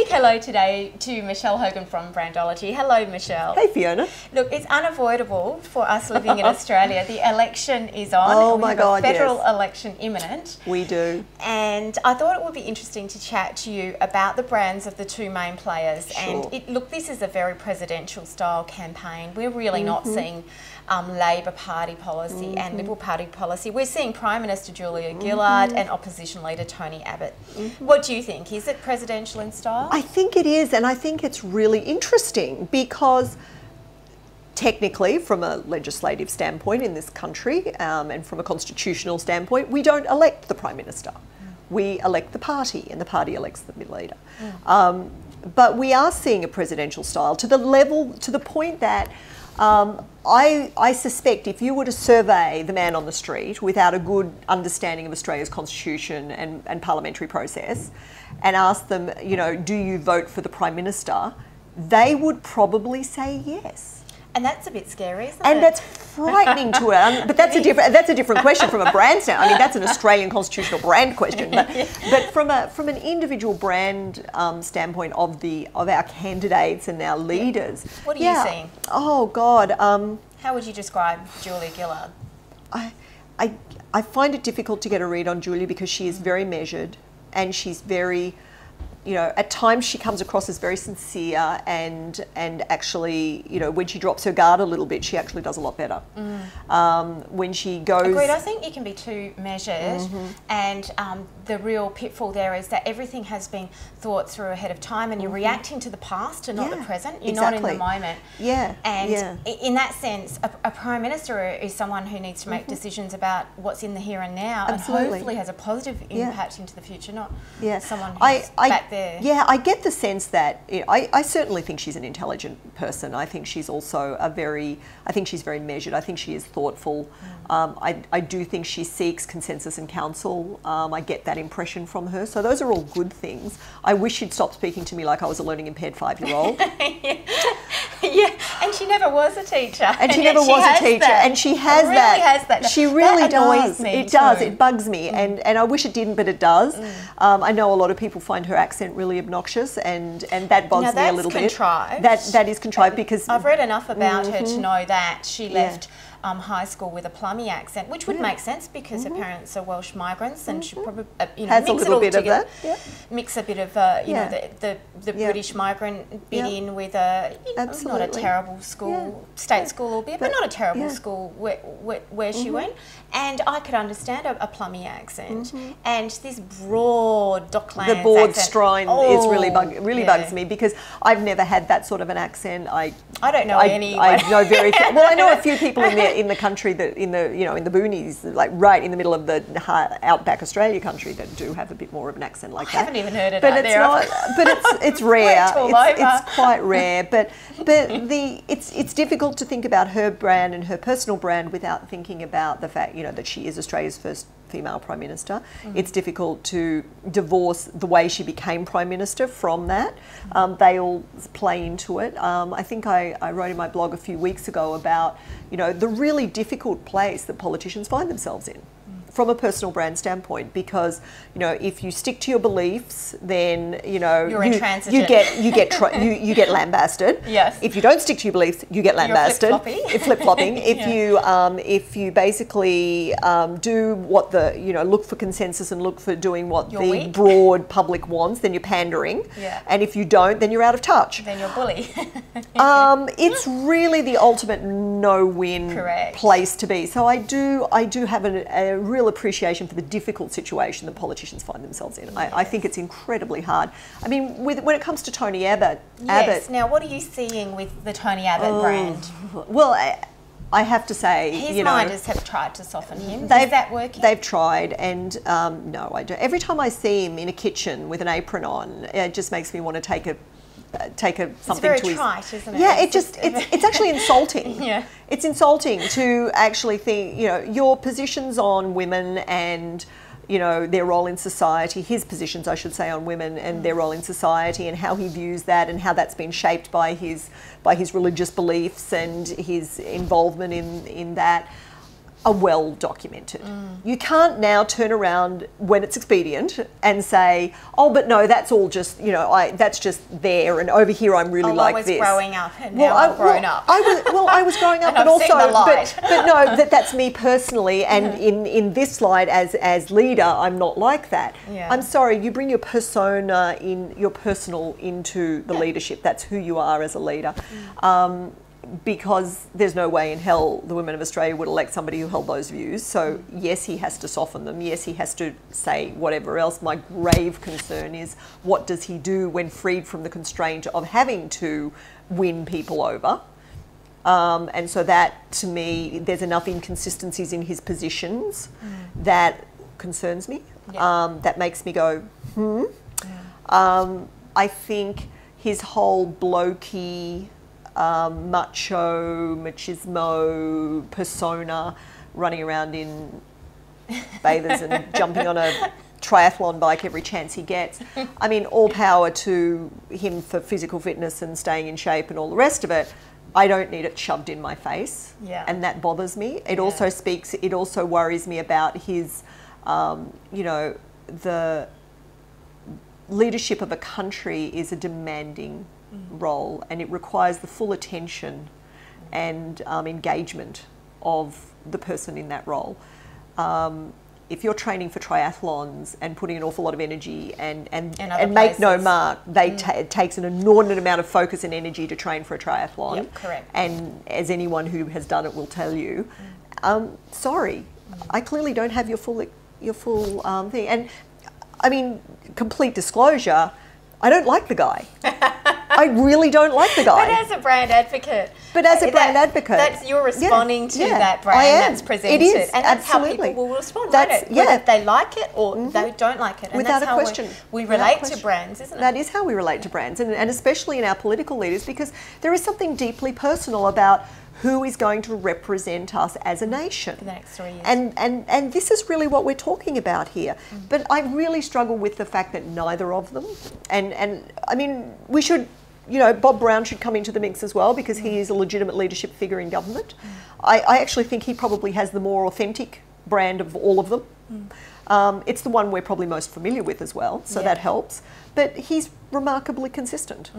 big hello today to Michel Hogan from Brandology. Hello, Michel. Hey, Fiona. Look, it's unavoidable for us living in Australia. The election is on. Oh my God, a federal yes. election imminent. We do. And I thought it would be interesting to chat to you about the brands of the two main players. Sure. And look, this is a very presidential style campaign. We're really not seeing Labor Party policy and Liberal Party policy. We're seeing Prime Minister Julia Gillard and Opposition Leader Tony Abbott. What do you think? Is it presidential in style? I think it is, and I think it's really interesting because technically, from a legislative standpoint in this country and from a constitutional standpoint, we don't elect the Prime Minister. We elect the party, and the party elects the leader. But we are seeing a presidential style to the point that I suspect if you were to survey the man on the street without a good understanding of Australia's constitution and parliamentary process and ask them, you know, do you vote for the Prime Minister, they would probably say yes. And that's a bit scary, isn't it? And that's frightening to it. But that's a different question from a brand standpoint. I mean, that's an Australian constitutional brand question. But from an individual brand standpoint of our candidates and our leaders, what are you seeing? Oh God. How would you describe Julia Gillard? I find it difficult to get a read on Julia because she is very measured and she's very, you know, at times she comes across as very sincere and actually, you know, when she drops her guard a little bit, she actually does a lot better. When she goes... Agreed. I think you can be too measured and the real pitfall there is that everything has been thought through ahead of time and you're reacting to the past and not the present. You're not in the moment. And in that sense, a Prime Minister is someone who needs to make decisions about what's in the here and now and hopefully has a positive impact into the future, not someone who's back there. Yeah, I get the sense that, you know, I certainly think she's an intelligent person. I think she's also I think she's very measured. I think she is thoughtful. I do think she seeks consensus and counsel. I get that impression from her. So those are all good things. I wish she'd stop speaking to me like I was a learning impaired 5-year-old. Yeah, and she never was a teacher. And she never was a teacher. That. And she has really that. Has that. She really that annoys does. Me it does. too. It bugs me. And I wish it didn't, but it does. I know a lot of people find her accent really obnoxious, and that bogs me a little bit. That is contrived because I've read enough about her to know that she left high school with a plummy accent, which would make sense because her parents are Welsh migrants, and she probably has mix a little bit of that. Mix a bit of you know the British migrant bit in with not a terrible school, state school albeit, but not a terrible school where she went. And I could understand a plummy accent, and this broad Docklands the broad accent, strine is really bugs me because I've never had that sort of an accent. I don't know any. I know very few. Well, I know a few people in the country that in the boonies, like right in the middle of the outback Australia country, that do have a bit more of an accent like that. I haven't even heard it. But it's not. But it's rare. It's quite rare. But it's difficult to think about her brand and her personal brand without thinking about the fact, you know, that she is Australia's first female Prime Minister. It's difficult to divorce the way she became Prime Minister from that. They all play into it. I think I wrote in my blog a few weeks ago about, you know, the really difficult place that politicians find themselves in from a personal brand standpoint, because, you know, if you stick to your beliefs, then, you know, you get lambasted. Yes. If you don't stick to your beliefs, you get lambasted. You're flip-flopping. If you basically do what look for consensus and look for doing what the broad public wants, then you're pandering. Yeah. And if you don't, then you're out of touch. Then you're bully. It's really the ultimate no-win place to be. So I do have a real appreciation for the difficult situation that politicians find themselves in. I think it's incredibly hard. I mean, when it comes to Tony Abbott... Yes, now what are you seeing with the Tony Abbott brand? Well, I have to say, his minders have tried to soften him. Is that working? They've tried, and no, I don't. Every time I see him in a kitchen with an apron on, it just makes me want to take something it's very to his... trite, isn't it? Yeah, it's actually insulting. Yeah. It's insulting to actually think, you know, your positions on women and, you know, their role in society, his positions, I should say, on women and their role in society, and how he views that and how that's been shaped by his religious beliefs and his involvement in that. are well documented. You can't now turn around when it's expedient and say, oh, but no, that's all just, you know, that's just there, and over here I'm really like this. I was growing up, and now I've grown up. I was growing up, and but also, but no, that's me personally, and in this slide as leader, I'm not like that. Yeah. I'm sorry, you bring your persona your personal into the leadership. That's who you are as a leader. Because there's no way in hell the women of Australia would elect somebody who held those views. So yes, he has to soften them. Yes, he has to say whatever else. My grave concern is, what does he do when freed from the constraint of having to win people over? And so that, to me, there's enough inconsistencies in his positions that concerns me. Yeah. That makes me go, I think his whole blokey, macho, machismo persona, running around in bathers and jumping on a triathlon bike every chance he gets. I mean, all power to him for physical fitness and staying in shape and all the rest of it. I don't need it shoved in my face, and that bothers me. It also worries me about his, you know, the leadership of a country is a demanding role, and it requires the full attention and engagement of the person in that role. If you're training for triathlons and putting an awful lot of energy and make no mark, it takes an inordinate amount of focus and energy to train for a triathlon. Yep, correct. And as anyone who has done it will tell you, sorry, I clearly don't have your full thing. And I mean, complete disclosure, I don't like the guy. I really don't like the guy. But as a brand advocate. You're responding to that brand that's presented. It is, and that's absolutely. how people will respond, won't it? Whether they like it or they don't like it. And Without that's a question. How we relate to brands, isn't it? That is how we relate to brands, and especially in our political leaders, because there is something deeply personal about who is going to represent us as a nation for the next 3 years. And this is really what we're talking about here. But I really struggle with the fact that neither of them, and I mean, we should, you know, Bob Brown should come into the mix as well, because he is a legitimate leadership figure in government. I actually think he probably has the more authentic brand of all of them. It's the one we're probably most familiar with as well, so that helps. But he's remarkably consistent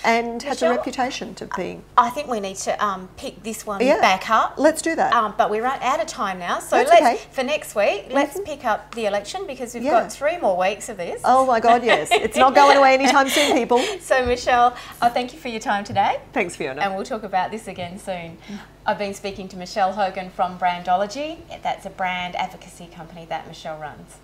and has a reputation to being... I think we need to pick this one back up. Let's do that. But we're out of time now, so for next week, let's pick up the election, because we've got 3 more weeks of this. Oh my God, yes. It's not going away anytime soon, people. So Michelle, thank you for your time today. Thanks, Fiona. And we'll talk about this again soon. I've been speaking to Michel Hogan from Brandology. That's a brand advocacy company that Michelle runs.